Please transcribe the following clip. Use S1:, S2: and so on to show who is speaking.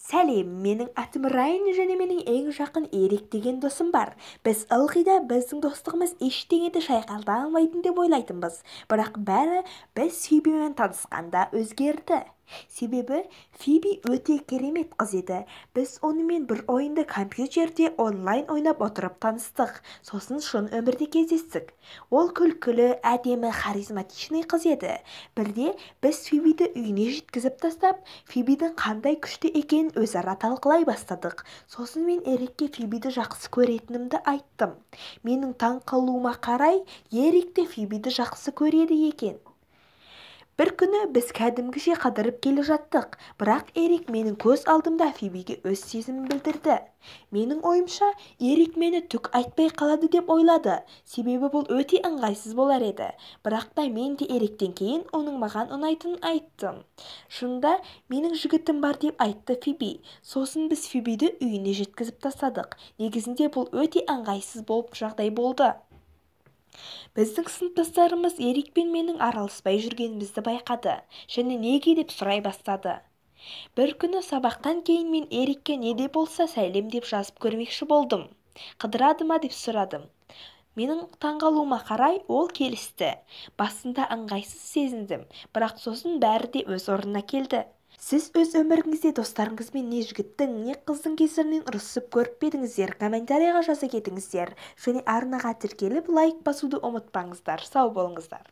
S1: Сәлем, менің атым Райан және менің ең жақын Эрик деген досым бар. Біз ылғи да біздің достығымыз ештеңеде шайқалта алмайтын деп ойлайтынбыз. Бірақ бәрі біз Фибимен танысқанда өзгерді. Себебі Фиби өте керемет қыз еді. Біз онымен бір ойынды компьютерде онлайн ойнап отырып таныстық. Сосын шын өмірде кездестік. Ол күлкілі, әдемі, харизматичный қыз еді. Бірде біз Фибиді үйіне жеткізіп тастап, Фибидің қандай күшті екенін өзара талқылай бастадық. Сосын мен Эрикке Фибиді жақсы көретінімді айттым. Менің таң қалуыма қарай, Эрик те Фибиді жақсы көреді екен. Бір күні біз кәдімгіше қыдырып келе жаттық, бірақ Эрик менің көз алдымда Фибиге өз сезімін білдірді. Менің ойымша, Эрик мені түк айтпай қалады деп ойлады, себебі бұл өте ыңғайсыз болар еді. Бірақ та мен де Эриктен кейін оның маған ұнайтынын айттым. Шынында, менің жігітім бар деп айтты Фиби. Сосын біз Фибиді үйіне жеткізіп тастадық. Негізінде бұл өте ыңғайсыз болып жағдай болды. Біздің сыныптастарымыз Эрик пен менің араласпай жүргенімізді байқады және неге деп сұрай бастады. Бір күні сабақтан кейін мен Эрикке не де болса сәлем деп жазып көрмекші болдым. Қыдырады ма деп сұрадым. Менің таңғалуыма қарай ол келісті. Басында ыңғайсыз сезіндім, бірақ сосын бәрі де өз орнына келді. Сіз өз өміріңізде достарыңызбен не жігіттің, не қыздың кесірінен ұрысып көріп пе едіңіздер? Комментарийға жаза кетіңіздер және арнаға тіркеліп лайк басуды ұмытпаңыздар. Сау болыңыздар.